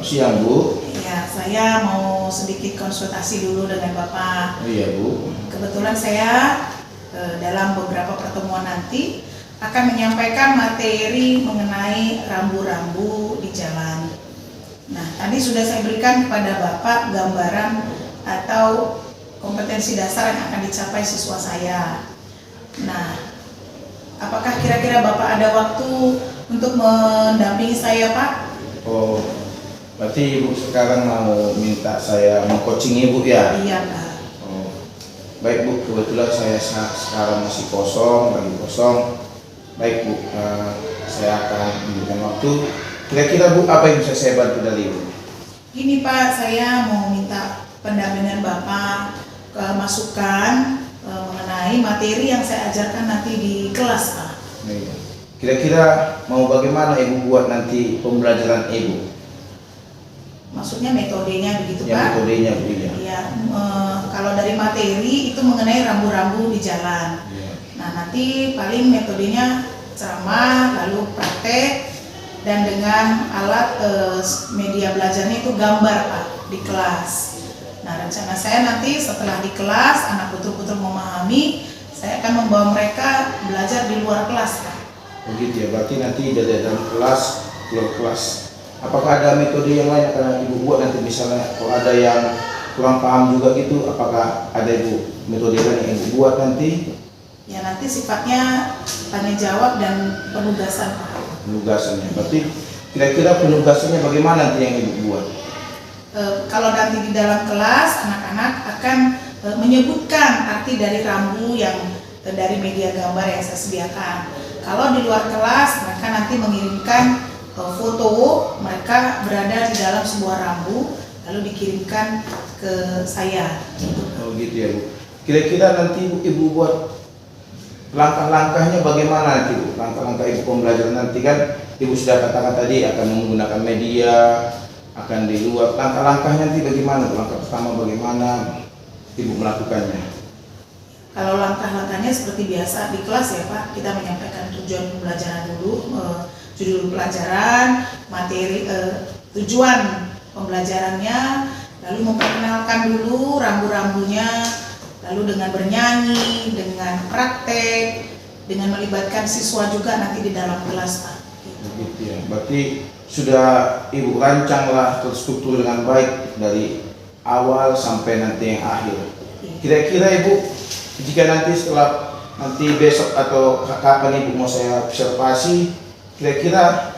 siang, Bu. Ya, saya mau sedikit konsultasi dulu dengan Bapak. Oh, iya, Bu. Kebetulan saya dalam beberapa pertemuan nanti akan menyampaikan materi mengenai rambu-rambu di jalan. Nah, tadi sudah saya berikan kepada Bapak gambaran atau kompetensi dasar yang akan dicapai siswa saya. Nah, apakah kira-kira Bapak ada waktu untuk mendampingi saya, Pak? Oh, berarti Ibu sekarang mau minta saya meng-coaching Ibu ya? Iya, Pak. Oh, baik Bu, kebetulan saya sekarang masih kosong, lagi kosong. Baik Bu, saya akan memberikan waktu. Kira-kira Bu, apa yang bisa saya bantu dari Ibu? Gini Pak, saya mau minta pendampingan Bapak ke masukan mengenai materi yang saya ajarkan nanti di kelas, Pak. Iya. Kira-kira mau bagaimana Ibu buat nanti pembelajaran Ibu? Maksudnya metodenya begitu, Ya, Pak? metodenya Bu, ya. Iya, kalau dari materi itu mengenai rambu-rambu di jalan. Iya. Nah, nanti paling metodenya ceramah, lalu praktek, dan dengan alat media belajarnya itu gambar, Pak, di kelas. Nah, rencana saya nanti setelah di kelas, anak betul-betul memahami, saya akan membawa mereka belajar di luar kelas, Pak. Begitu ya, berarti nanti dari dalam kelas, keluar kelas. Apakah ada metode yang lain yang akan Ibu buat nanti, misalnya kalau ada yang kurang paham juga gitu, apakah ada Ibu metode lain yang Ibu buat nanti? Ya, nanti sifatnya tanya jawab dan penugasan, Pak. Penugasannya, berarti kira-kira penugasannya bagaimana nanti yang Ibu buat? Kalau nanti di dalam kelas, anak-anak akan menyebutkan arti dari rambu yang dari media gambar yang saya sediakan. Kalau di luar kelas, mereka nanti mengirimkan foto mereka berada di dalam sebuah rambu, lalu dikirimkan ke saya. Oh gitu ya Bu. Kira-kira nanti Ibu buat langkah-langkahnya bagaimana nanti Bu? Langkah-langkah Ibu pembelajaran nanti kan Ibu sudah katakan tadi akan menggunakan media, akan di luar. Langkah-langkahnya nanti bagaimana? Langkah pertama bagaimana Ibu melakukannya? Kalau langkah-langkahnya seperti biasa di kelas ya Pak, kita menyampaikan tujuan pembelajaran dulu, judul pelajaran, materi, tujuan pembelajarannya, lalu memperkenalkan dulu rambu-rambunya, lalu dengan bernyanyi, dengan praktek, dengan melibatkan siswa juga nanti di dalam kelas, Pak. Begitu ya. Berarti sudah Ibu rancanglah terstruktur dengan baik dari awal sampai nanti yang akhir. Kira-kira Ibu, jika nanti setelah nanti besok atau kapan Ibu mau saya observasi, kira-kira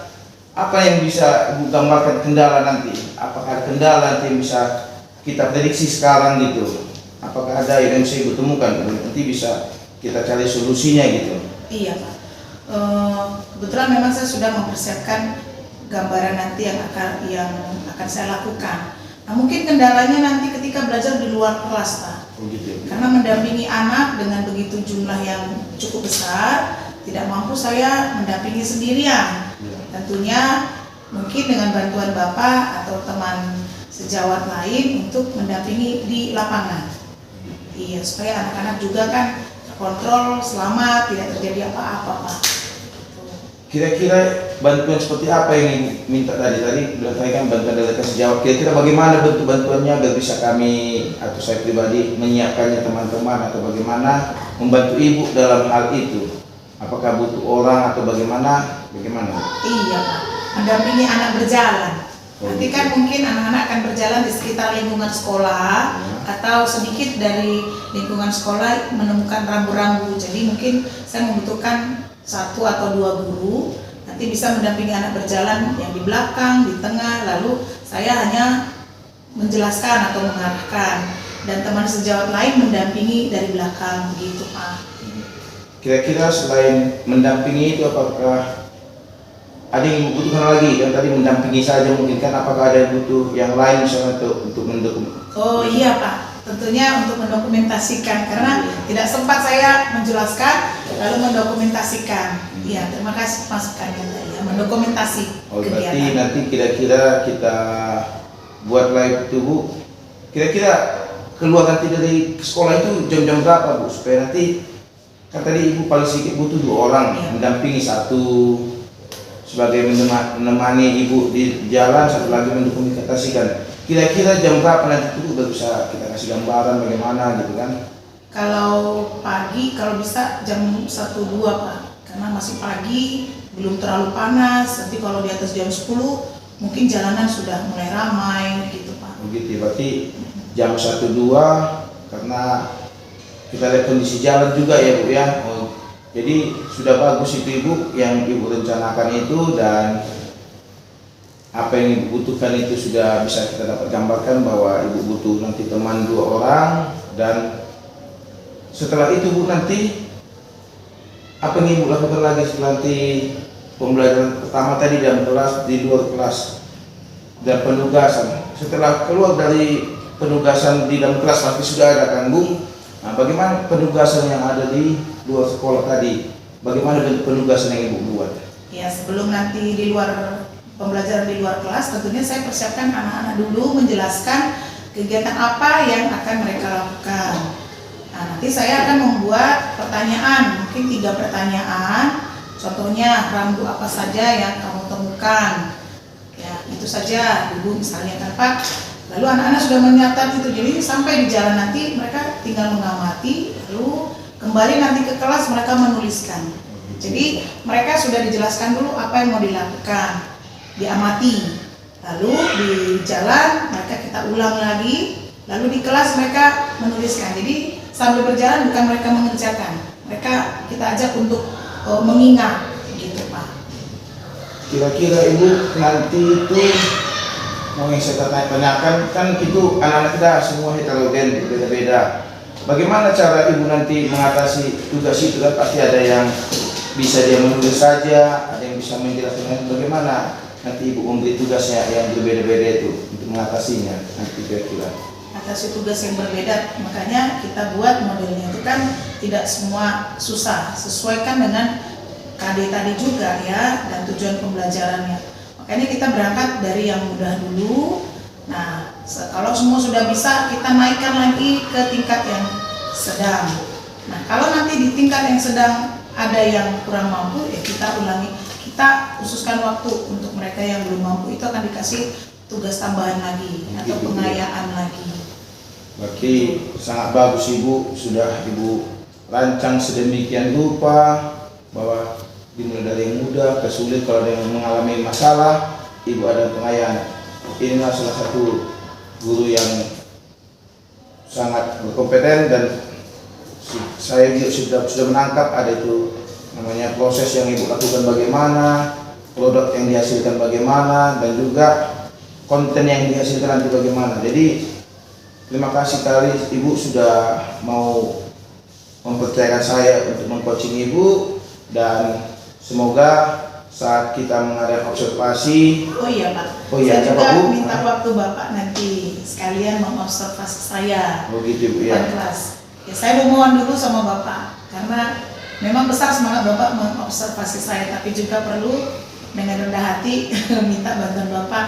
apa yang bisa Ibu gambarkan kendala nanti? Apakah ada kendala nanti yang bisa kita prediksi sekarang gitu? Apakah ada yang bisa Ibu temukan? Nanti bisa kita cari solusinya gitu. Iya Pak. Kebetulan memang saya sudah mempersiapkan gambaran nanti yang akan saya lakukan. Nah, mungkin kendalanya nanti ketika belajar di luar kelas, Pak. Oh, gitu ya. Karena mendampingi anak dengan begitu jumlah yang cukup besar, tidak mampu saya mendampingi sendirian. Ya. Tentunya mungkin dengan bantuan Bapak atau teman sejawat lain untuk mendampingi di lapangan. Iya, supaya anak-anak juga kan terkontrol, selamat, tidak terjadi apa-apa, Pak. Kira-kira bantuan seperti apa yang Ibu minta tadi bilang tadi kan bantuan dari sejawat. Kira-kira bagaimana bentuk bantuannya agar bisa kami atau saya pribadi menyiapkannya teman-teman, atau bagaimana membantu Ibu dalam hal itu? Apakah butuh orang atau bagaimana? Bagaimana? Iya, Pak. Mendampingi anak berjalan. Nanti kan mungkin anak-anak akan berjalan di sekitar lingkungan sekolah, atau sedikit dari lingkungan sekolah menemukan rambu-rambu. Jadi mungkin saya membutuhkan 1 atau 2 guru, nanti bisa mendampingi anak berjalan yang di belakang, di tengah, lalu saya hanya menjelaskan atau mengarahkan, dan teman sejawat lain mendampingi dari belakang, begitu Pak. Kira-kira selain mendampingi itu, apakah ada yang dibutuhkan lagi? Yang tadi mendampingi saja mungkin kan, apakah ada yang butuh yang lain misalnya untuk mendokumentasikan? Oh iya Pak, tentunya untuk mendokumentasikan, karena tidak sempat saya menjelaskan lalu mendokumentasikan. Iya, terima kasih masukannya tadi ya, mendokumentasi Berarti kegiatan. nanti kira-kira kita buat live itu Bu. Kira-kira keluar nanti dari sekolah itu jam-jam berapa Bu? Supaya nanti kan tadi Ibu paling sedikit butuh 2 orang Iya. mendampingi sebagai menemani ibu di jalan, satu lagi mendokumentasikan. Kira-kira jam berapa nanti itu udah bisa kita kasih gambaran bagaimana gitu kan? Kalau pagi, kalau bisa jam 1-2 Pak, karena masih pagi, belum terlalu panas. Nanti kalau di atas jam 10 mungkin jalanan sudah mulai ramai gitu Pak. Begitu, berarti jam 1-2 karena kita lihat kondisi jalan juga ya Bu ya. Jadi sudah bagus itu Ibu yang Ibu rencanakan itu, dan apa yang Ibu butuhkan itu sudah bisa kita dapat gambarkan bahwa Ibu butuh nanti teman 2 orang, dan setelah itu Bu nanti apa yang Ibu lakukan lagi setelah nanti pembelajaran pertama tadi dalam kelas, di luar kelas, dan penugasan. Setelah keluar dari penugasan di dalam kelas pasti sudah ada kan Bu. Nah, bagaimana penugasan yang ada di luar sekolah tadi? Bagaimana dengan penugasan yang Ibu buat? Ya, sebelum nanti di luar pembelajaran di luar kelas, tentunya saya persiapkan anak-anak dulu menjelaskan kegiatan apa yang akan mereka lakukan. Nah, nanti saya akan membuat pertanyaan, mungkin 3 pertanyaan. Contohnya, rambu apa saja yang kamu temukan? Ya, itu saja dulu misalnya kan Pak. Lalu anak-anak sudah menyatat itu, jadi sampai di jalan nanti mereka tinggal mengamati, lalu kembali nanti ke kelas mereka menuliskan. Jadi mereka sudah dijelaskan dulu apa yang mau dilakukan, diamati. Lalu di jalan mereka kita ulang lagi, lalu di kelas mereka menuliskan. Jadi sambil berjalan bukan mereka mengerjakan, mereka kita ajak untuk mengingat, gitu Pak. Kira-kira Ibu nanti itu mau yang saya tanyakan kan itu anak-anak kita semua heterogen, beda-beda. Bagaimana cara Ibu nanti mengatasi tugas itu? Kan pasti ada yang bisa dia menulis saja, ada yang bisa menjelaskan. Bagaimana nanti Ibu memberi tugasnya yang berbeda-beda itu untuk mengatasinya nanti kira-kira? Atasi tugas yang berbeda, makanya kita buat modelnya itu kan tidak semua susah, sesuaikan dengan KD tadi juga ya, dan tujuan pembelajarannya. Makanya kita berangkat dari yang mudah dulu. Nah, kalau semua sudah bisa, kita naikkan lagi ke tingkat yang sedang. Nah, kalau nanti di tingkat yang sedang ada yang kurang mampu, ya kita ulangi. Kita khususkan waktu untuk mereka yang belum mampu, itu akan dikasih tugas tambahan lagi atau pengayaan lagi. Berarti sangat bagus Ibu, sudah Ibu rancang sedemikian rupa bahwa dimulai dari yang mudah ke sulit. Kalau ada yang mengalami masalah, Ibu ada pengayaan. Inilah salah satu guru yang sangat berkompeten, dan saya juga sudah menangkap ada itu namanya proses yang Ibu lakukan bagaimana, produk yang dihasilkan bagaimana, dan juga konten yang dihasilkan nanti bagaimana. Jadi terima kasih kali Ibu sudah mau mempercayakan saya untuk mengcoaching Ibu, dan semoga saat kita mengadakan observasi. Oh iya Pak, saya juga minta waktu Bapak nanti sekalian mengobservasi saya. Oh gitu Bu ya. Kelas. Ya, saya memohon dulu sama Bapak, karena memang besar semangat Bapak mengobservasi saya, tapi juga perlu dengan rendah hati minta bantuan Bapak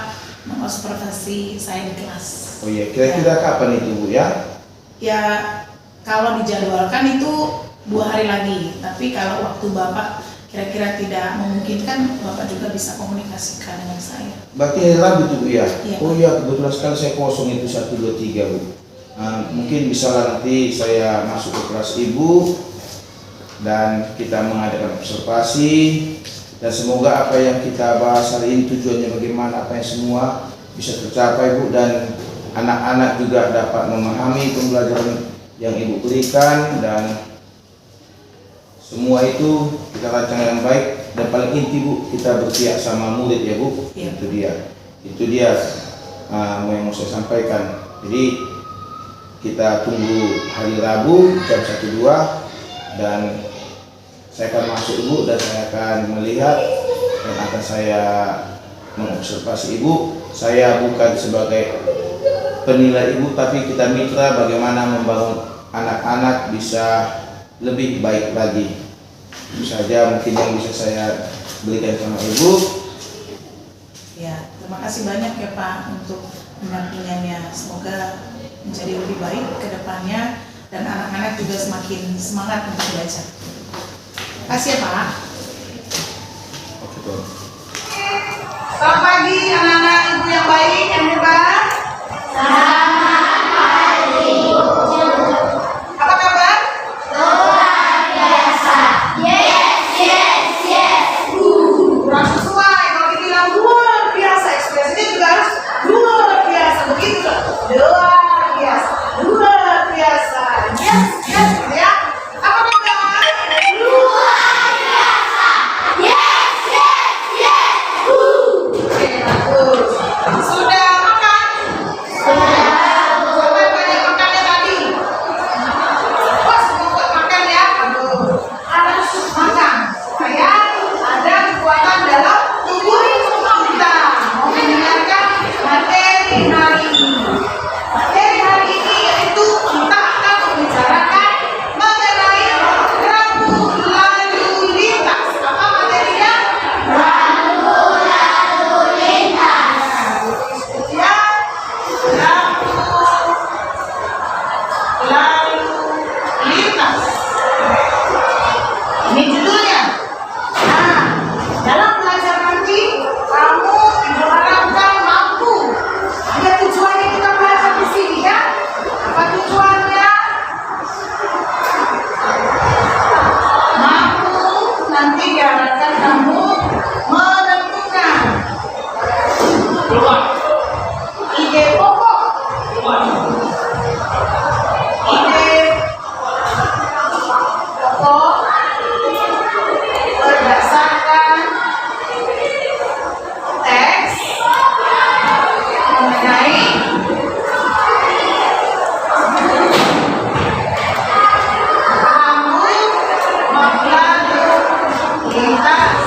mengobservasi saya di kelas. Oh iya, kira-kira kapan itu Bu ya? Ya, kalau dijadwalkan itu 2 hari lagi, tapi kalau waktu Bapak kira-kira tidak memungkinkan, Bapak juga bisa komunikasikan dengan saya. Berarti hari Rabu itu Bu ya? Iya. Oh iya, kebetulan sekali saya kosong itu 1, 2, 3 Bu. Mungkin bisa nanti saya masuk ke kelas Ibu dan kita mengadakan observasi, dan semoga apa yang kita bahas hari ini tujuannya bagaimana, apa yang semua bisa tercapai Bu, dan anak-anak juga dapat memahami pembelajaran yang Ibu berikan, dan semua itu kita rancang dengan baik, dan paling inti Bu, kita berpihak sama murid ya Bu. Iya. Itu dia yang mau saya sampaikan. Jadi kita tunggu hari Rabu jam 1-2, dan saya akan masuk Ibu, dan saya akan melihat dan akan saya mengobservasi Ibu. Saya bukan sebagai penilai Ibu, tapi kita mitra bagaimana membangun anak-anak bisa lebih baik lagi. Itu saja mungkin yang bisa saya berikan sama Ibu. Ya, terima kasih banyak ya Pak untuk pendampingannya. Semoga menjadi lebih baik ke depannya, dan anak-anak juga semakin semangat untuk belajar. Terima kasih ya Pak. Oke, Tuan. Selamat pagi anak-anak ibu yang baik, yang hebat. Apa kabar? Kurang sesuai. Kalau dibilang luar biasa, ekspresinya juga harus luar biasa. Begitu luar biasa, luar biasa. Yes, yes, ya. Apa kabar? Oke, bagus. Sudah makan? Sampai banyak makannya tadi. Oh, semua buat makan ya. Aduh, harus makan supaya ada kekuatan dalam tubuh kita. Mau mendengarkan materi hari ini. Materi hari ini yaitu kita akan membicarakan mengenai rambu lalu lintas. Apa materinya? Ya, lalu lintas. Ini judulnya. Nah, dalam belajar nanti kamu diharapkan mampu. Ada tujuannya kita belajar di sini ya. Apa tujuannya? Mampu nanti diharapkan kamu menentukan ide pokok, ide pokok berdasarkan teks mengenai rambu lalu lintas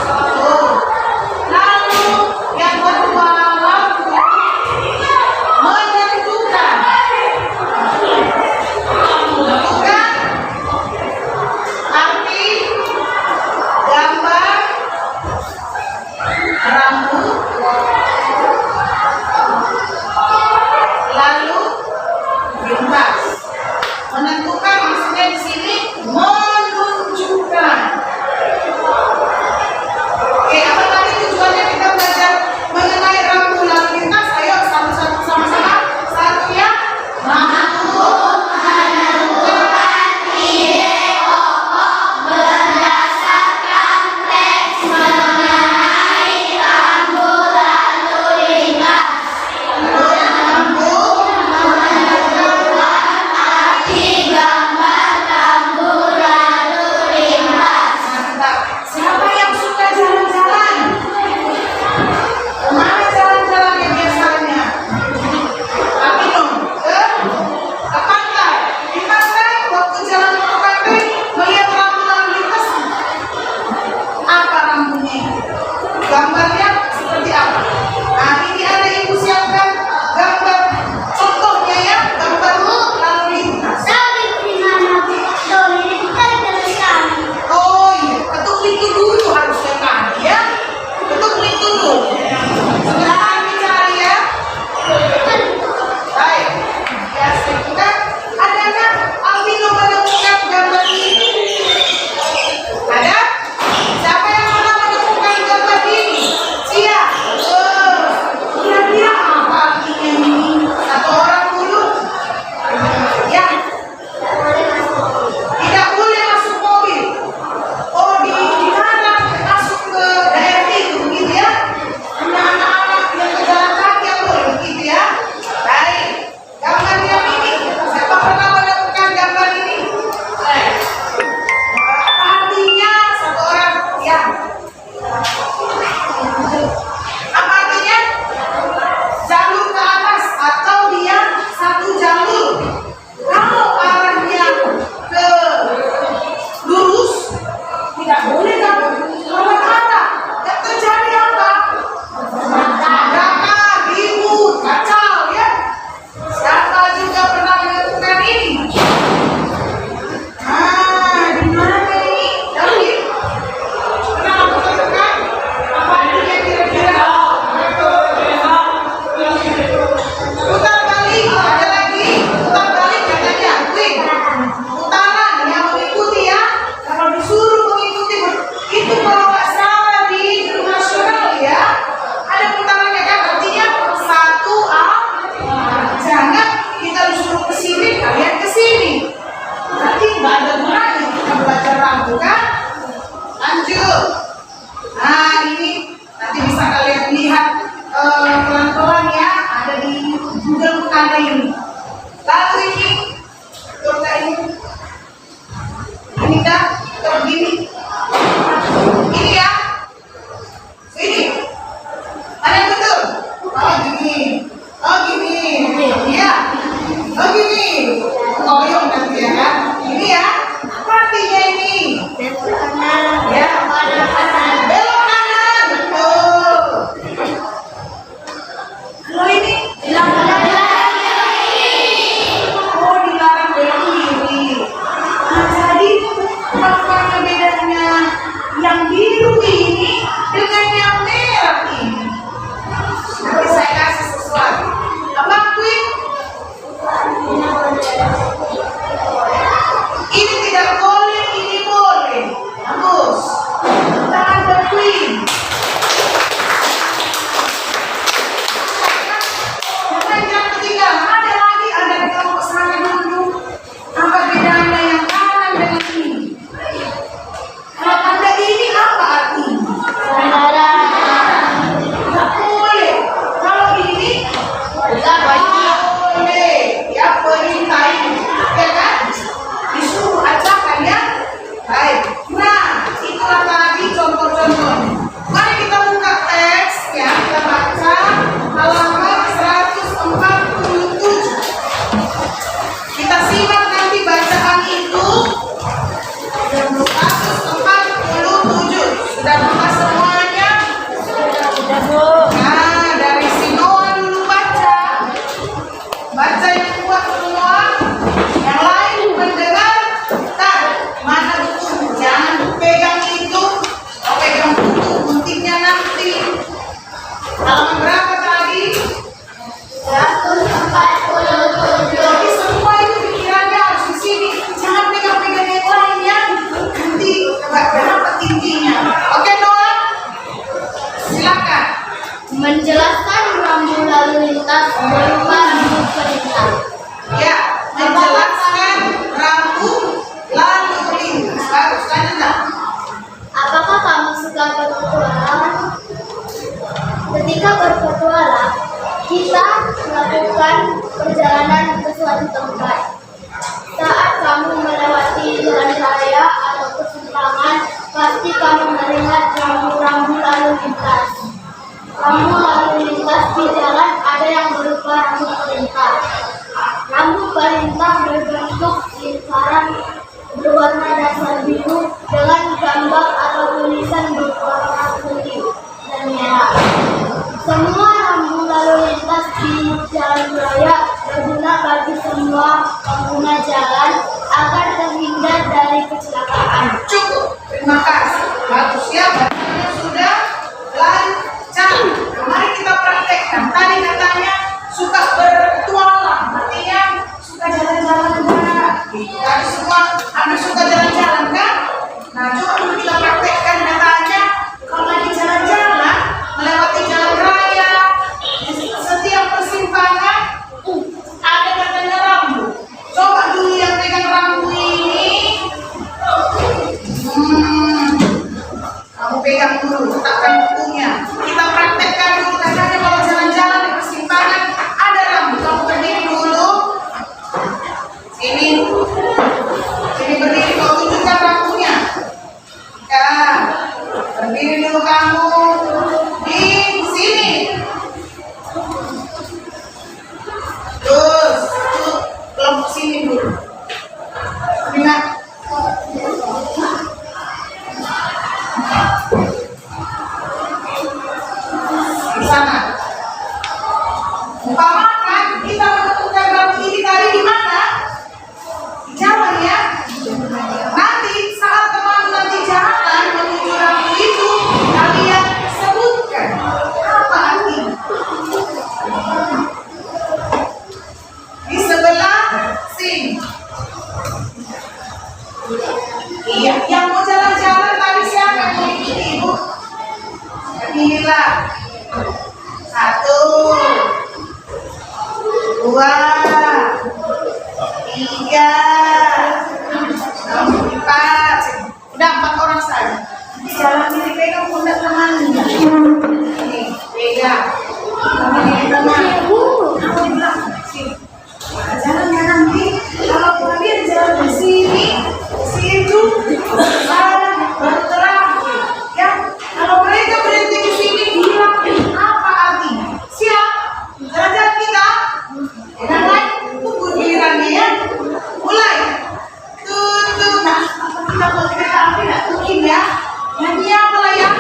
lintas berupa rambu perintah. Ya, menjelaskan rambu lalu lintas. Bagus, lanjutkan. Apakah kamu suka berpetualang? Ketika berpetualang, kita melakukan perjalanan ke suatu tempat. Saat kamu melewati jalan raya atau persimpangan, pasti kamu melihat rambu-rambu lalu lintas. Rambu lalu lintas di jalan ada yang berupa rambu perintah. Rambu perintah berbentuk lingkaran berwarna dasar biru dengan gambar atau tulisan berwarna putih dan merah. Semua rambu lalu lintas di jalan raya berguna bagi semua pengguna jalan agar terhindar dari kecelakaan. Cukup, terima kasih. Bagus ya, bacanya sudah lancar. Mari kita praktekkan. Tadi katanya suka berpetualang, artinya suka jalan-jalan enggak? Tadi semua Anda suka jalan-jalan kan? Nah, coba dulu kita praktekkan katanya kalau lagi jalan-jalan, melewati jalan raya, di setiap persimpangan ada katanya rambu. Coba dulu yang pegang rambu ini. Kamu pegang dulu, letakkan bukunya. Kita praktekkan dulu katanya kalau jalan-jalan di persimpangan ada rambu. Kamu berdiri dulu. Sini berdiri, kau tunjukkan rambunya. Ya, berdiri dulu kamu di sini. Terus, kelompok sini dulu. Ingat. Di sana. Umpamakan kita menemukan rambu ini tadi di mana? Di jalan ya. Nanti saat teman nanti jalan menuju rambu itu, kalian sebutkan apa artinya. Di sebelah sini. Iya, yang mau jalan-jalan tadi siapa yang mau ikuti ibu? Pilihlah. 1, 2, 3, 4. Udah 4 orang saja. Jalan ini pegang pundak temannya. Nih, pegang. Teman ini teman. Kamu di belakang. Sini. Jalan ya nanti. Kalau kalian jalan di sini, situ, jalan berterakhir. Ya, kalau mereka berhenti di sini, bilang apa artinya? Siap? Jalan kita. Dengan lain, tunggu gilirannya ya. Mulai. Tutup. Nah, apa kita buat kereta api nggak mungkin ya? Nyanyi apa lah ya?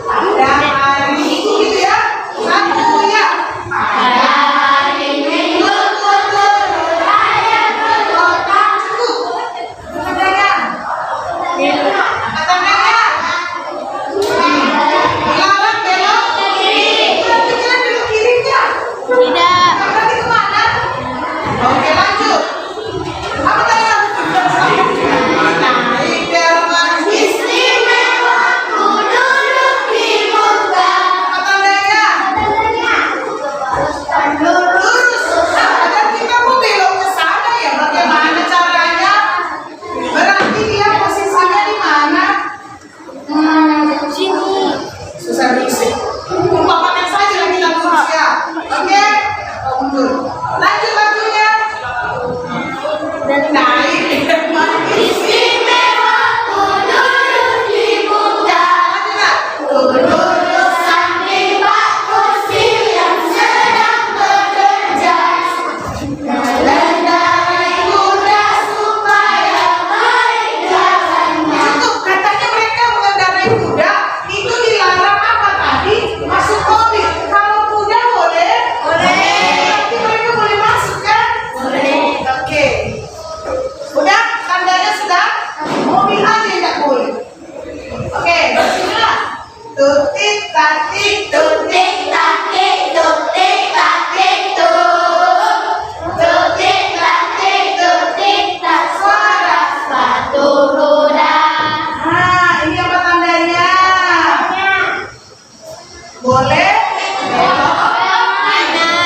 Ada hari itu gitu ya. 1 ya. Ada hari Minggu turun raya ke kota. Cukup. Katanya. Katanya. Dilarang belok kiri. Berarti kita belok kirinya. Tidak. Berarti kemana? Oke, lanjut. Apa tadi yang naik delman istimewa, ku duduk di muka. Apa tandanya? Lurus. Dan kita mau belok ke sana ya. Bagaimana caranya? Berarti dia posisinya di mana? Sini. Susah bisik. Umpamakan saja lah kita lurus ya. Oke? Kau mundur. Lanjut lagunya. Naik delman istimewa, ku duduk di muka. Ku duduk samping Pak Kursi yang sedang bekerja. Mengendarai kuda supaya baik jalannya. Cukup, katanya mereka mengendarai kuda itu dilarang apa tadi? Masuk mobil. Kalau kuda boleh? Boleh. Berarti mereka boleh masuk kan? Boleh. Oke. Udah, tandanya sudah? Mobil aja yang tidak boleh. Oke, bismillah. Tutik tatik tutik tatik tutik tatik tut. Tutik tatik tutik tak suara sepatu roda. Nah, ini apa tandanya? Boleh? Belok kanan.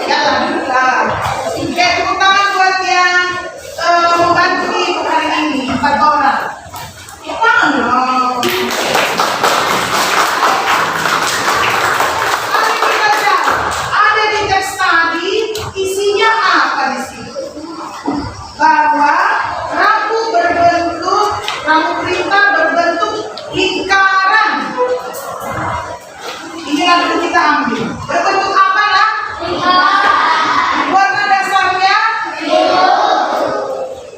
Jalan duduklah. Oke, tepuk tangan buat yang membantu ibu hari ini 4 orang. Tepuk tangan dong. Mari kita baca. Ada di teks tadi isinya apa di situ? Bahwa rambut perintah berbentuk lingkaran. Ini yang dulu kita ambil. Berbentuk apa lah? Warna dasarnya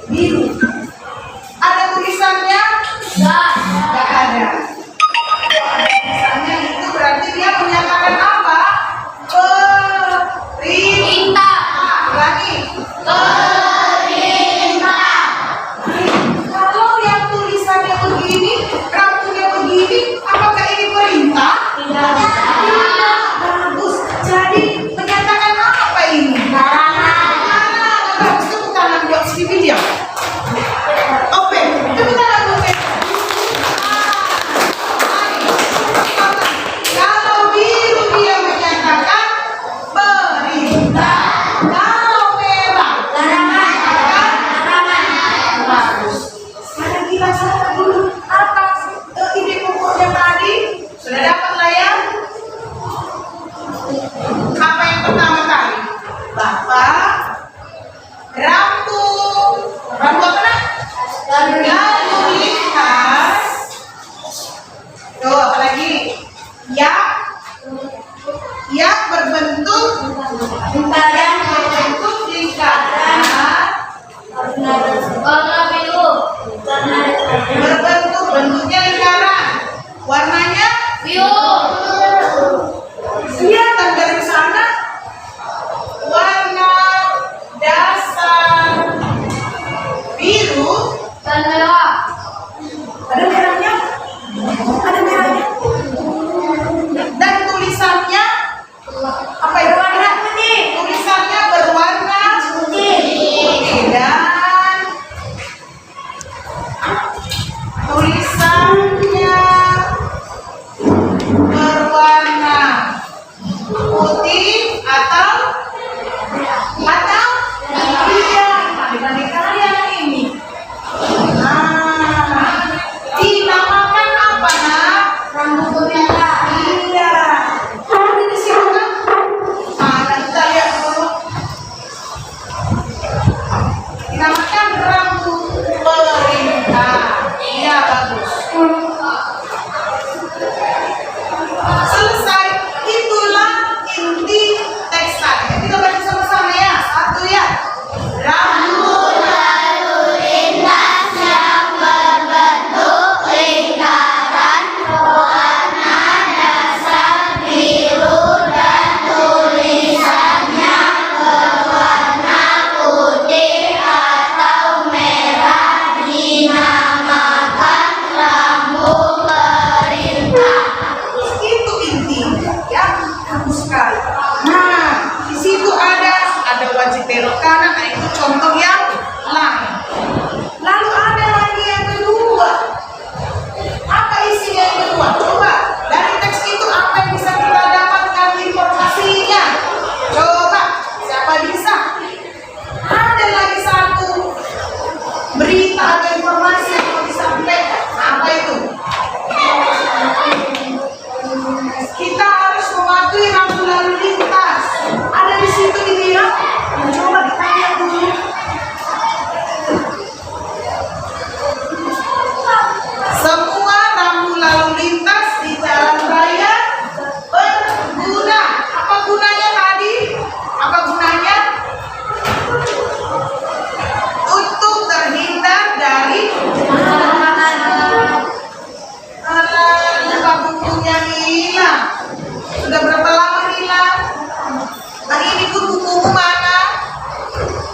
biru. Ada tulisannya? Tidak ada. Tulisannya itu berarti dia menyatakan apa? Perintah. Lagi. Kalau yang tulisannya begini, rambutnya begini, apakah ini perintah? Tidak. Bagus. Jadi menyatakan apa ini? Larangan. Bagus. Tepuk tangan buat si video. Oke. Tepuk tangan buat kalau biru dia menyatakan perintah. Kalau merah bagus. Sekarang kita lihat dulu atas ide pokoknya tadi. Sudah dapat lah ya? Apa yang pertama kali? Bahwa rambut apa nak? Lalu lintas. Tuh apa lagi? Yang berbentuk lingkaran. Berbentuk bentuknya lingkaran. Warnanya kelihatan dari sana. Warna dasar biru. Ada merahnya? Ada merahnya. Dan tulisannya apa itu? Warna putih. Tulisannya berwarna putih. Dan tulisannya berwarna putih atau iya, dibanding kalian ini. Dinamakan apa nak? Rambut perintah. Iya. Ada di situ kan? Kita lihat dulu. Dinamakan rambut perintah. Iya, bagus. Selesai. Itulah inti teks tadi. Kita baca sama-sama ya. Satu ya. Rambut Lalu lintas yang berbentuk lingkaran, warna dasar biru dan tulisannya berwarna putih atau merah dinamakan rambut perintah. itu intinya ya, bagus sekali. Nah, di situ ada wajib belok kanan. Nah, itu contoh yang lain. Lalu ada lagi yang kedua. Apa isinya yang kedua? Coba dari teks itu apa yang bisa kita dapatkan informasinya? Coba, siapa bisa? Ada lagi satu berita atau informasi yang mau disampaikan. Apa itu? Kita harus mematuhi rambu lalu lintas. Ada di situ dibilang. Coba ditanya dulu. Semua rambu lalu lintas di jalan raya berguna. Apa gunanya tadi? Apa gunanya? Untuk terhindar dari lupa bukunya hilang. Sudah berapa lama hilang? Hari ini pun bukumu mana?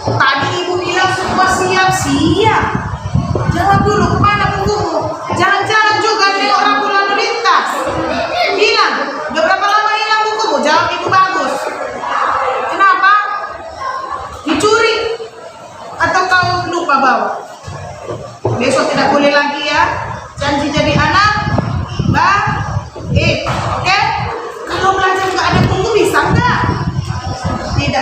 Tadi ibu bilang semua siap-siap. Jawab dulu, kemana bukumu? Jangan-jangan juga nengok rambu lalu lintas. Hilang. Udah berapa lama hilang bukumu? Jawab ibu bagus. Kenapa? Dicuri? Atau kau lupa bawa? Besok tidak boleh lagi ya. Janji jadi anak baik. Oke? Kalau belajar nggak ada buku bisa nggak? Tidak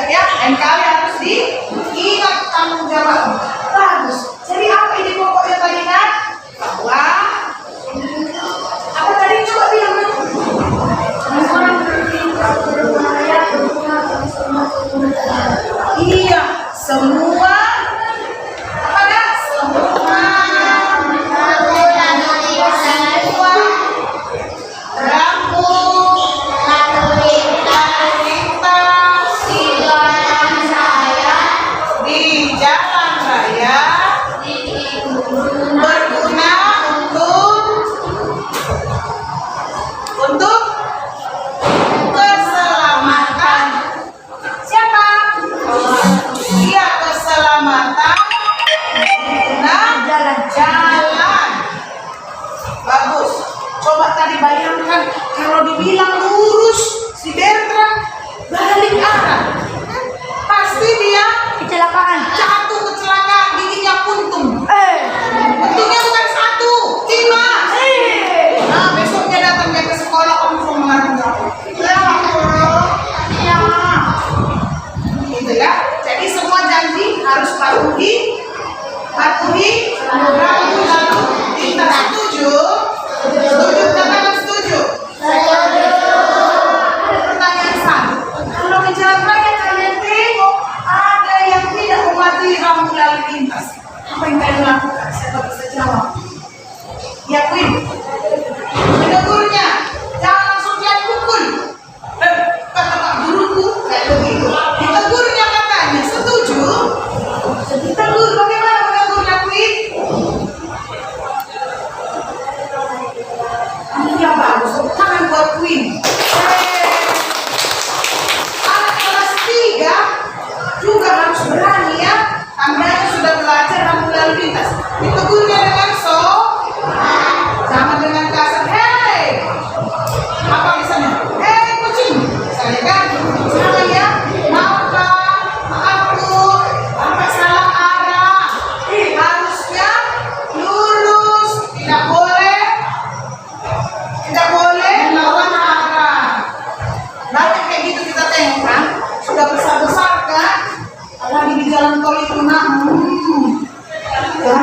tengok kan, sudah besar-besar kan. Apalagi di jalan tol itu jalan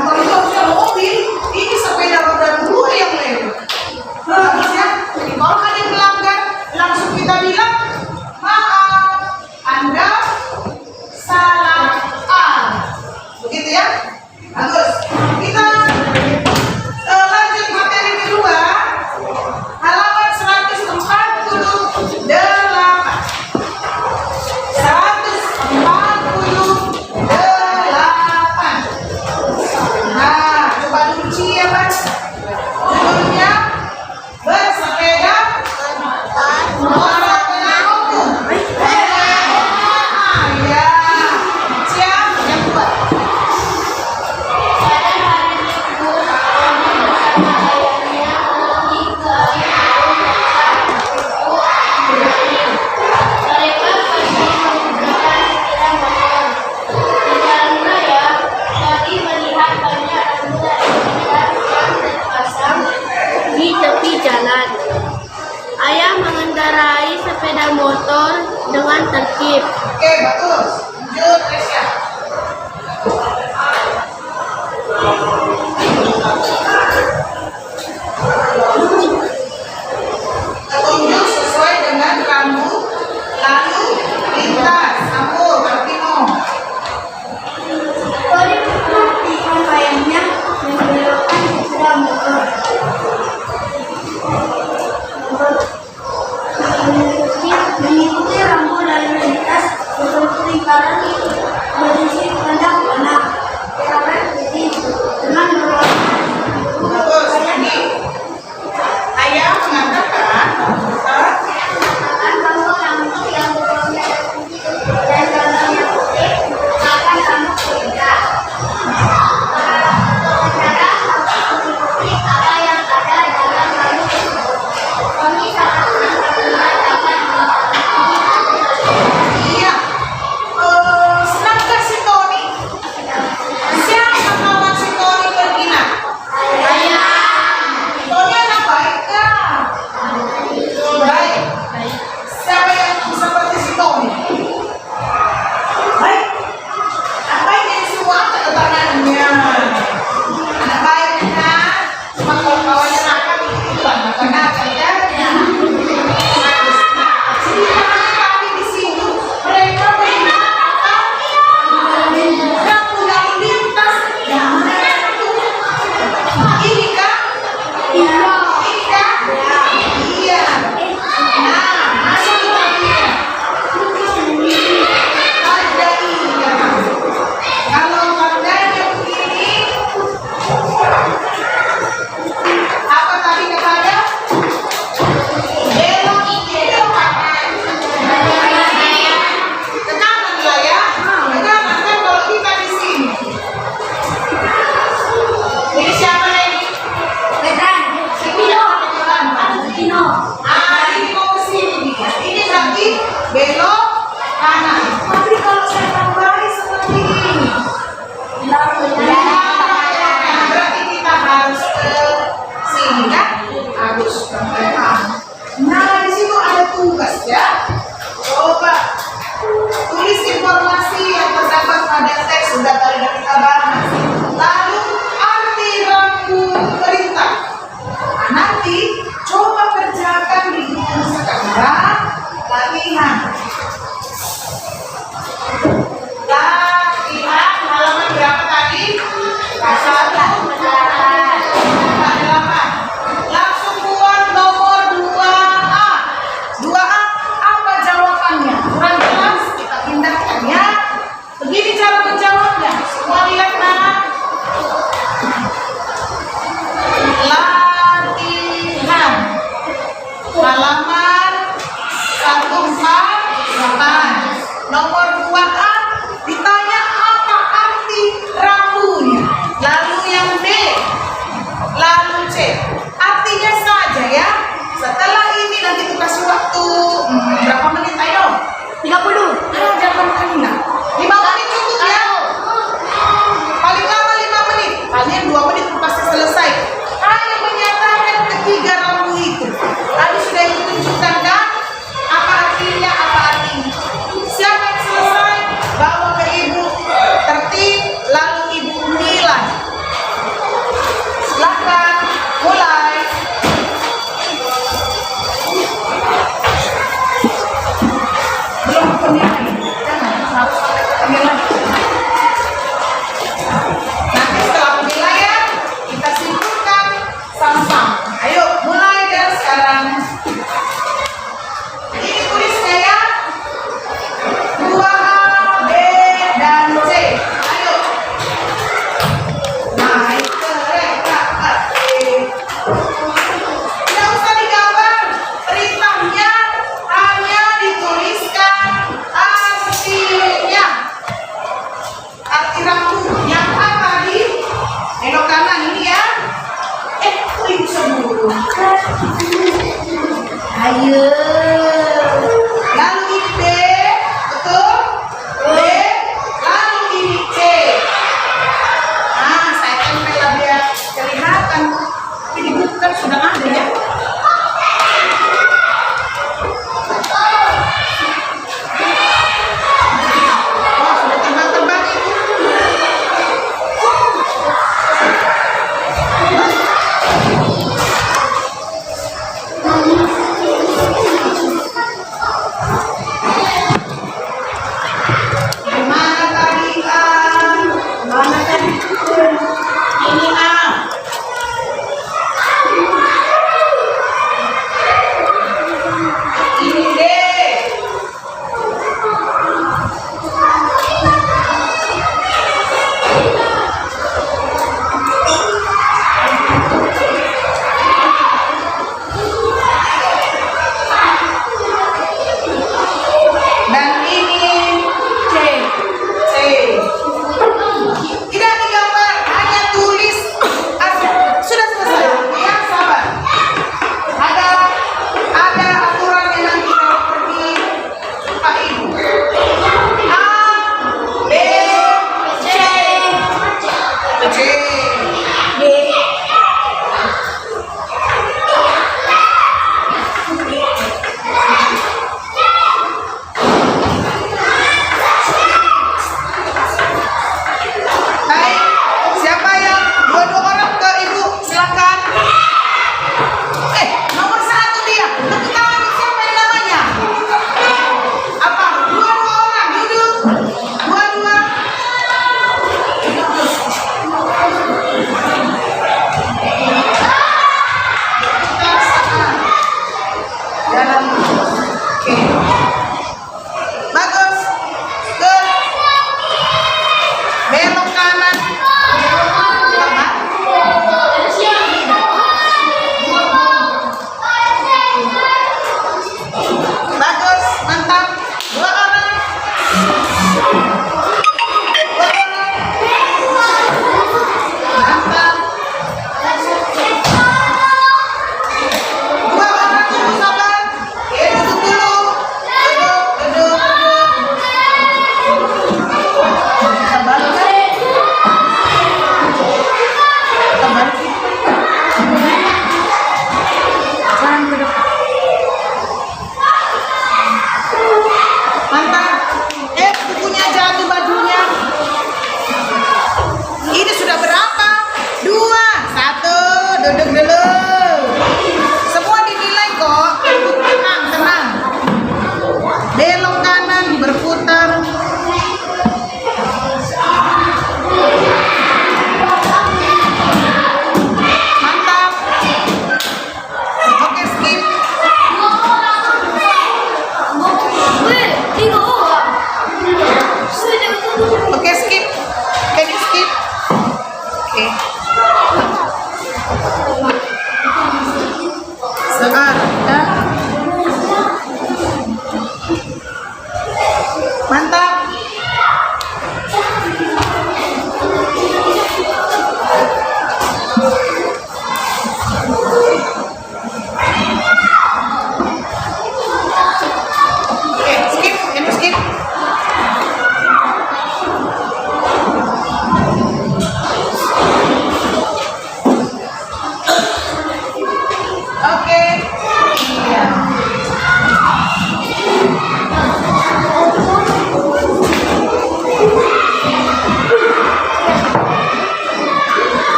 tol itu harusnya mobil, ini sepeda roda 2 yang lewat. Harusnya kalau ada yang melanggar, langsung kita bilang, maaf, Anda salah arah. Begitu ya? Bagus. Kita lanjut materi kedua, halaman 148. Nah, coba dikunci ya, Mas. Judulnya bersepeda olahraga umum. Ya, siap yang buat. Pada hari Minggu, bersama ayahnya pergi ke mereka pergi menggunakan sepeda motor. Di jalan raya, Tadi melihat banyak rambutan indah yang terpasang di tepi jalan. Ayah mengendarai sepeda motor dengan tertib. Oke, bagus. Lanjut, Resya. Petunjuk sesuai dengan rambu lalu lintas. Sambung, Martino. Kori memperhatikan ayahnya membelokkan sepeda motor. Mengikuti rambu lalu lintas seperti lingkaran berisi kandang anak. Karet putih dengan berwarna Bagus. Jadi, ayah mengatakan bahwa lampu yang berwarna putih dan warnanya putih akan kamu perintah. Pengendara harus mengikuti apa yang ada dalam lampu itu. Kami sangat mengatakan iya. Senangkah si Tony? Siapa kawan si Tony pergi nak? Tony anak baik kah? Baik. Siapa yang seperti si Tony? Baik. Apa yang semua keterangannya? Anak baik kan? Cuma kalau kawannya nakal itu bukan nakal ya? Tadi di sini mereka menggunakan rambu lalu lintas yang mana itu? Ini kan? Ini kan? Iya. Nah, masuk lagi. Ada iya. Kalau tandanya begini, apa tadi katanya? Belok kanan. Ke kanan lah ya. Ke kanan kan kalau kita di sini. Ini siapa nih? Ini mau ke sini dia. Ini berarti belok kanan. Tapi kalau saya tambah seperti ini. Berarti kita harus ke sini kan? Harus ke kanan. Nah, di situ ada tugas ya. Coba tulis informasi yang terdapat pada teks sudah tadi kita bahas. Lalu arti rambu perintah. Nah, nanti coba kerjakan di buku sekarang latihan. Latihan halaman berapa tadi? 148. Langsung buat nomor 2A. 2A apa jawabannya? Kurang jelas? Kita pindahkan ya. Begini cara menjawabnya. Semua lihat nah. Latihan halaman 148. Nomor 2A ditanya apa arti rambunya. Lalu yang B, lalu C. Artinya saja ya. Setelah ini nanti kita kasih waktu berapa menit ayo? 30. Jangan lama kali nak. 5 menit cukup ya. Paling lama 5 menit. Paling 2 menit pasti selesai. Hanya menyatakan ketiga rambu itu. Tadi sudah ditunjukkan kan? Apa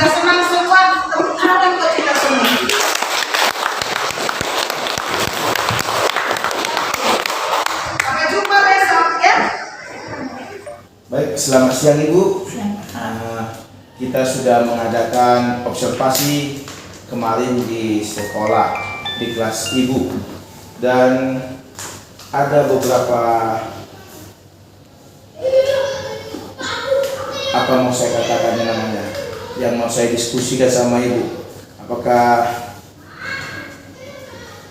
sudah senang semua, tepuk tangan buat kita semua. Sampai jumpa besok ya. Baik, selamat siang Ibu. Siang. Kita sudah mengadakan observasi kemarin di sekolah, di kelas Ibu, dan ada beberapa apa mau saya katakannya namanya yang mau saya diskusikan sama Ibu. Apakah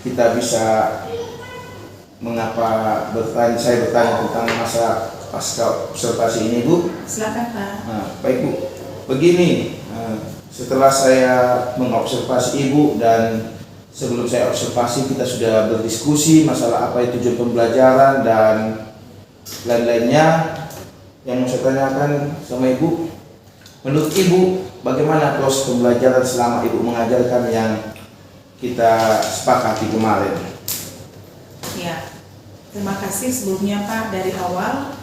kita bisa mengapa saya bertanya tentang masa pasca observasi ini, Bu? Silakan Pak. Baik Bu, begini, setelah saya mengobservasi Ibu dan sebelum saya observasi kita sudah berdiskusi masalah apa itu tujuan pembelajaran dan lain-lainnya. Yang mau saya tanyakan sama Ibu, menurut Ibu bagaimana proses pembelajaran selama Ibu mengajarkan yang kita sepakati kemarin? Ya, terima kasih sebelumnya Pak. Dari awal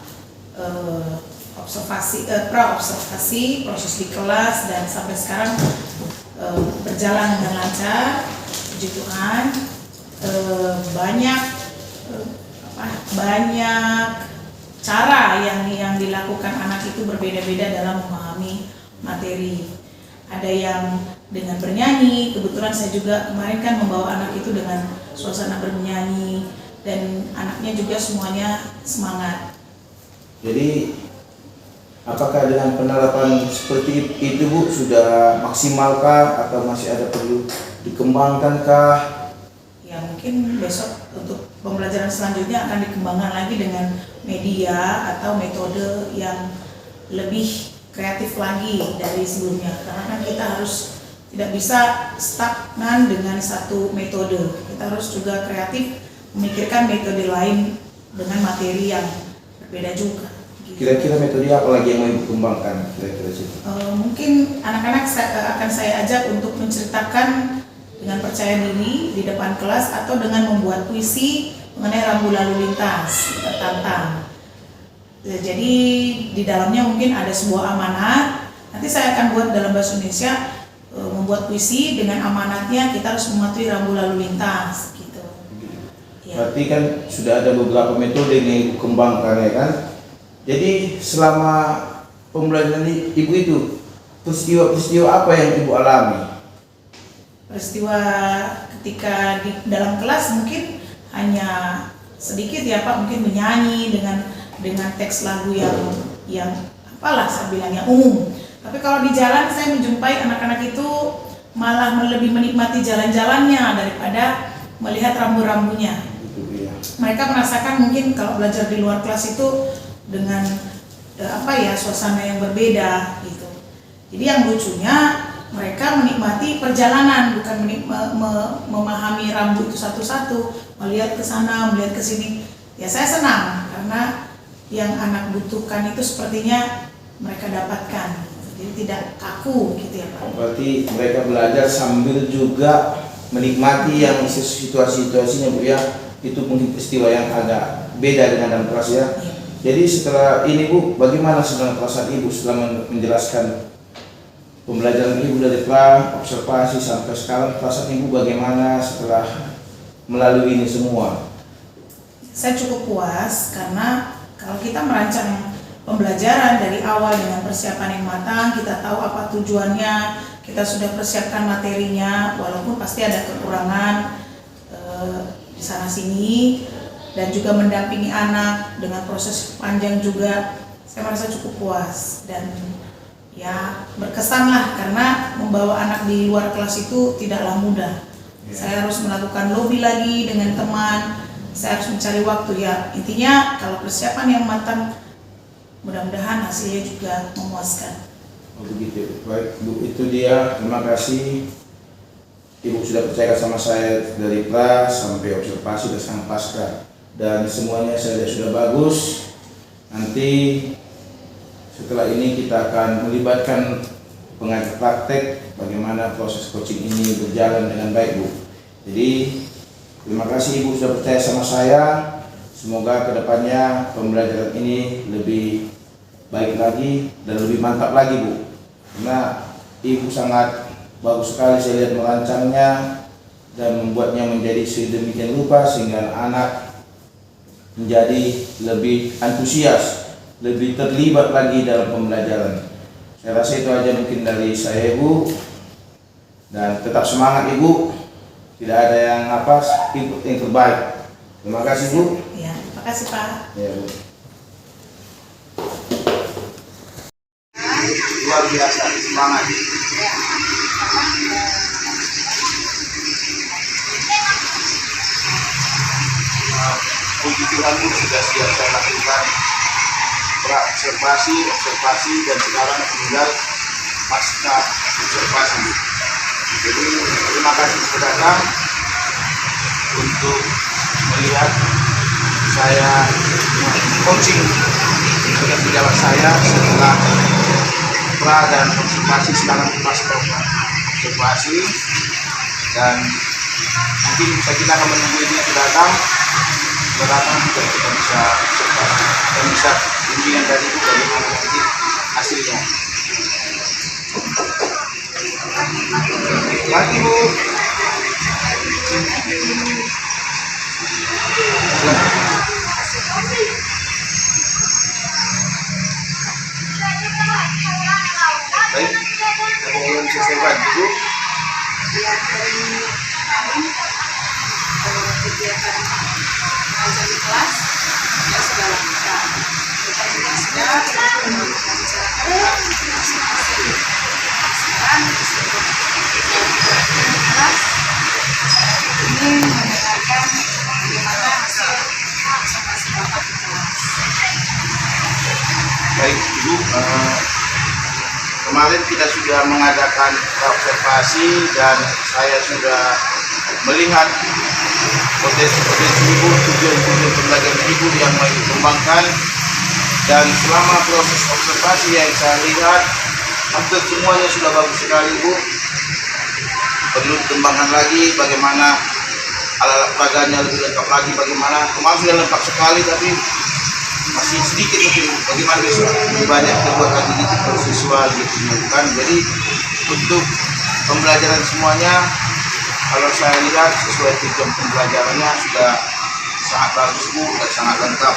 pra-observasi, proses di kelas dan sampai sekarang berjalan dengan lancar. Puji Tuhan, banyak cara yang dilakukan anak itu berbeda-beda dalam memahami materi. Ada yang dengan bernyanyi, kebetulan saya juga kemarin kan membawa anak itu dengan suasana bernyanyi dan anaknya juga semuanya semangat. Jadi apakah dengan penerapan seperti itu Bu sudah maksimalkah atau masih ada perlu dikembangkankah? Ya mungkin besok untuk pembelajaran selanjutnya akan dikembangkan lagi dengan media atau metode yang lebih kreatif lagi dari sebelumnya, karena kan kita harus tidak bisa stagnan dengan satu metode. Kita harus juga kreatif memikirkan metode lain dengan materi yang berbeda juga. Kira-kira metode apa lagi yang mau Ibu kembangkan kira-kira situ? Mungkin anak-anak akan saya ajak untuk menceritakan dengan percaya diri di depan kelas atau dengan membuat puisi mengenai rambu lalu lintas. Kita tantang. Jadi di dalamnya mungkin ada sebuah amanat. Nanti saya akan buat dalam bahasa Indonesia, membuat puisi dengan amanatnya kita harus mematuhi rambu lalu lintas gitu. Ya. Berarti kan sudah ada beberapa metode yang Ibu kembangkan ya kan? Jadi selama pembelajaran Ibu itu peristiwa-peristiwa apa yang Ibu alami? Peristiwa ketika di dalam kelas mungkin hanya sedikit ya Pak, mungkin menyanyi dengan teks lagu yang apalah saya bilang yang umum. Tapi kalau di jalan saya menjumpai anak-anak itu malah lebih menikmati jalan-jalannya daripada melihat rambu-rambunya. Mereka merasakan mungkin kalau belajar di luar kelas itu dengan suasana yang berbeda gitu. Jadi yang lucunya mereka menikmati perjalanan, bukan memahami rambu itu satu-satu, melihat ke sana, melihat ke sini. Ya saya senang karena yang anak butuhkan itu sepertinya mereka dapatkan. Jadi tidak kaku gitu ya Pak. Berarti mereka belajar sambil juga menikmati yang situasi-situasinya Bu ya. Itu mungkin peristiwa yang agak beda dengan dalam kelas ya. Iya. Jadi setelah ini Bu, bagaimana sebenarnya perasaan Ibu setelah menjelaskan pembelajaran Ibu dari observasi sampai sekarang? Perasaan Ibu bagaimana setelah melalui ini semua? Saya cukup puas karena kalau kita merancang pembelajaran dari awal dengan persiapan yang matang, kita tahu apa tujuannya, kita sudah persiapkan materinya, walaupun pasti ada kekurangan di sana sini, dan juga mendampingi anak dengan proses panjang juga, saya merasa cukup puas dan ya berkesan lah, karena membawa anak di luar kelas itu tidaklah mudah. Saya harus melakukan lobby lagi dengan teman, saya harus mencari waktu ya. Intinya kalau persiapan yang matang, mudah-mudahan hasilnya juga memuaskan. Oh begitu, baik Bu, itu dia. Terima kasih Ibu sudah percaya sama saya dari pra sampai observasi dan sampai pasca, dan semuanya saya lihat sudah bagus. Nanti setelah ini kita akan melibatkan pengajar praktek bagaimana proses coaching ini berjalan dengan baik Bu. Jadi terima kasih Ibu sudah percaya sama saya. Semoga kedepannya pembelajaran ini lebih baik lagi dan lebih mantap lagi Bu. Karena Ibu sangat bagus sekali saya lihat merancangnya dan membuatnya menjadi sedemikian rupa sehingga anak menjadi lebih antusias, lebih terlibat lagi dalam pembelajaran. Saya rasa itu aja mungkin dari saya Ibu, dan tetap semangat Ibu, tidak ada yang ikut yang terbaik. Terima kasih Bu. Ya, terima kasih Pak. Ya, Bu. Luar biasa, semangat. Ya, Puji Tuhan Bu, sudah siap saya lakukan observasi dan sekarang tinggal pasca observasi Bu. Jadi terima kasih sudah datang untuk melihat saya coaching dengan pejabat saya setelah pra dan observasi, sekarang pasca observasi, dan mungkin kita akan menunggu dia datang dan kita bisa observasi dan bisa bimbingan dari itu bagaimana nanti hasilnya. Lagi Bu. Baik, apa yang bisa saya bantu Bu? ya dari kemarin kegiatan mengajar di kelas ya sudah lakukan. Kita juga sudah membicarakan masing-masing sekarang kelas ini mendengarkan bagaimana hasil observasi Bapak di kelas. Baik Ibu, kemarin kita sudah mengadakan observasi dan saya sudah melihat potensi Ibu, tujuan-tujuan pembelajaran Ibu yang mau dikembangkan, dan selama proses observasi yang saya lihat hampir semuanya sudah bagus sekali Bu. Perlu dikembangkan lagi bagaimana alat-alat peraganya lebih lengkap lagi, bagaimana kemarin sudah lengkap sekali tapi masih sedikit mungkin bagaimana besok lebih banyak terbuat lagi digital visual gitu kan. Jadi untuk pembelajaran semuanya kalau saya lihat sesuai tujuan pembelajarannya sudah sangat bagus Bu dan sangat lengkap,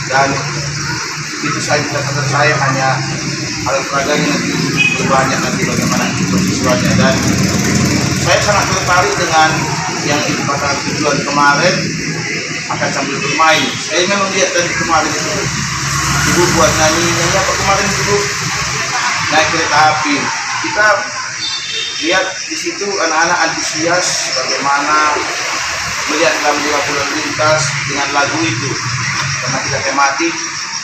dan itu saja catatan saya, hanya alat peraganya nanti lebih banyak nanti bagaimana digital visualnya, dan saya sangat tertarik dengan yang itu pada tujuan kemarin akan sambil bermain. Saya memang lihat dari kemarin itu Ibu buat nyanyi apa kemarin Ibu naik kereta api. Kita lihat di situ anak-anak antusias bagaimana melihat lagu lalu lintas dengan lagu itu, karena kita tematik.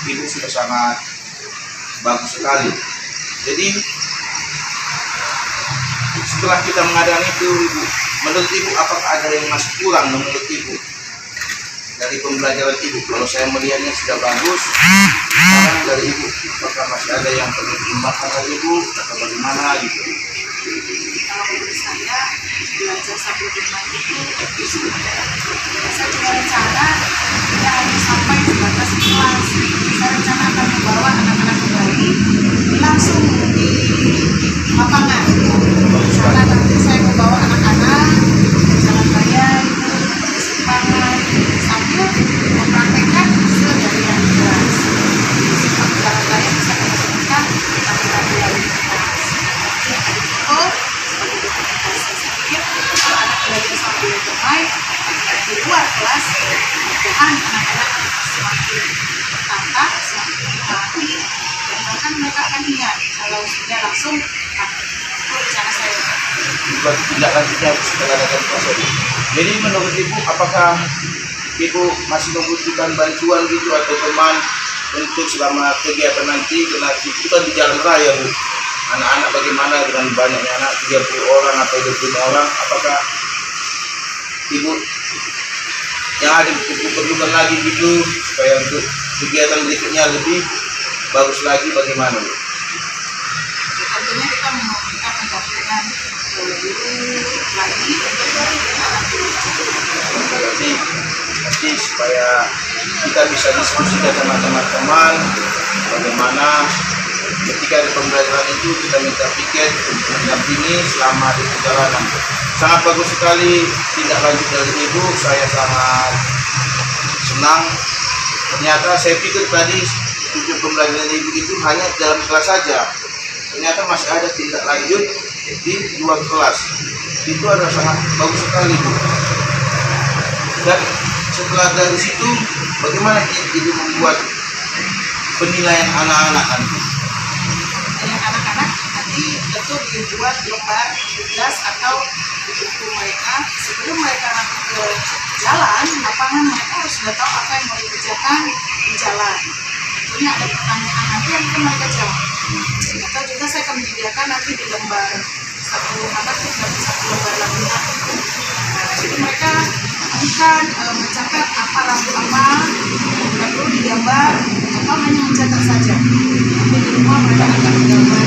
Ibu sudah sangat bagus sekali. Jadi setelah kita mengadakan itu Ibu, menurut Ibu apakah ada yang masih kurang menurut Ibu dari pembelajaran Ibu? Kalau saya melihatnya sudah bagus, sekarang dari Ibu apakah masih ada yang perlu dikembangkan dari Ibu atau bagaimana gitu? Kalau menurut saya belajar sambil bermain itu saya punya rencana tidak hanya sampai sebatas kelas. Saya rencana akan membawa anak-anak kembali langsung di lapangan. Karena nanti saya membawa anak-anak jalan raya itu bersimpangan sambil mempraktekkan hasil dari yang di kelas. Simpang jalan raya bisa kita sebutkan aturan lalu lintas. Oh, sebagai dokumentasi saya pikir kalau anak belajar sambil bermain di luar kelas, mudah-mudahan anak-anak semakin tertata, semakin dilatih, dan bahkan mereka akan ingat kalau sudah langsung praktik. Itu rencana saya. Buat tindak lanjutnya setelah adakan proses. Jadi menurut Ibu apakah Ibu masih membutuhkan bantuan gitu atau teman untuk selama kegiatan nanti? Karena itu kan di jalan raya Bu. Anak-anak bagaimana dengan banyaknya anak 30 orang atau 25 orang, apakah Ibu yang ada diperlukan lagi gitu supaya untuk kegiatan berikutnya lebih bagus lagi, bagaimana Bu? Tentunya kita meminta pendampingan guru lagi Nanti supaya kita bisa diskusi dengan teman-teman bagaimana ketika ada pembelajaran itu kita minta piket untuk mendampingi selama di perjalanan. Sangat bagus sekali tindak lanjut dari ibu, saya sangat senang. Ternyata saya pikir tadi tujuan pembelajaran ibu itu hanya dalam kelas saja. Ternyata masih ada tindak lanjut di luar kelas. Itu adalah sangat bagus sekali, Bu. Dan setelah dari situ, bagaimana ibu membuat penilaian anak-anak nanti? Yang anak-anak nanti tentu dibuat lembar tugas atau buku mereka sebelum mereka nanti ke jalan lapangan, mereka harus sudah tahu apa yang mau dikerjakan di jalan. Tentunya ada pertanyaan nanti yang akan mereka jawab. Atau juga saya akan menyediakan nanti di lembar satu anak itu dapat satu lembar latihan. Jadi mereka akan mencatat apa rambu apa yang perlu digambar atau hanya mencatat saja. Tapi di rumah mereka akan menggambar.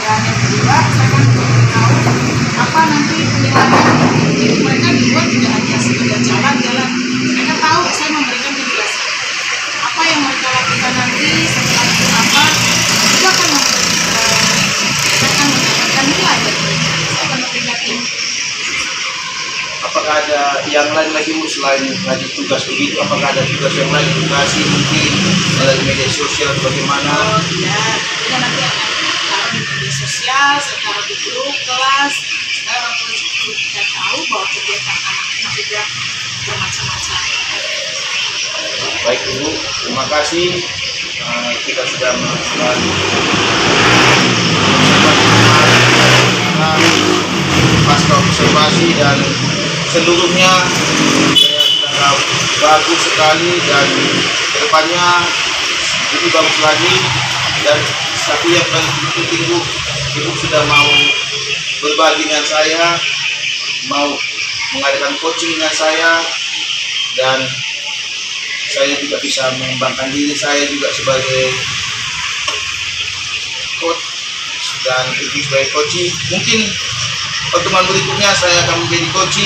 Dan yang kedua, saya akan memberitahu apa nanti penilaian. Jadi mereka di luar tidak hanya sekedar jalan-jalan. Mereka tahu saya memberikan penjelasan. Apa yang mereka lakukan nanti setelah itu apa, itu akan mendapatkan nilai. Saya akan memberikan ini. Apakah ada yang lain lagi Bu selain ngaji tugas begitu? Apakah ada tugas yang lain, edukasi mungkin melalui media sosial bagaimana? Oh iya, kita nanti akan taruh di media sosial, secara di grup kelas, supaya orang tua juga kita tahu bahwa kegiatan anak ini juga bermacam-macam. Baik Ibu, terima kasih. Kita sudah melakukan pasca observasi dan seluruhnya saya sangat bagus sekali dan kedepannya lebih bagus lagi. Dan satu yang paling penting Ibu sudah mau berbagi dengan saya, mau mengadakan coaching dengan saya, dan saya juga bisa mengembangkan diri saya juga sebagai coach dan Ibu sebagai coach. Mungkin pertemuan berikutnya saya akan menjadi coach,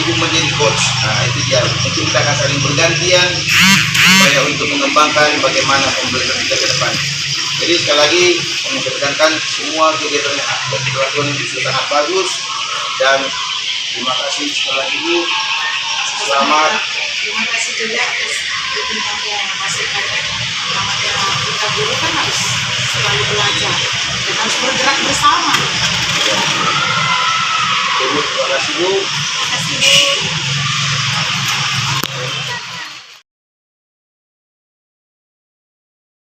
Ibu menjadi coach. Nah itu dia, mungkin kita akan saling bergantian supaya untuk mengembangkan bagaimana pembelajaran kita ke depan. Jadi sekali lagi mengucapkan semua kegiatan yang kita lakukan itu sangat bagus, dan terima kasih sekali lagi Bu. Selamat. Terima kasih juga atas dukungan yang masih ada. Namanya kita guru kan harus selalu belajar dan harus bergerak bersama. Ibu, terima kasih Bu.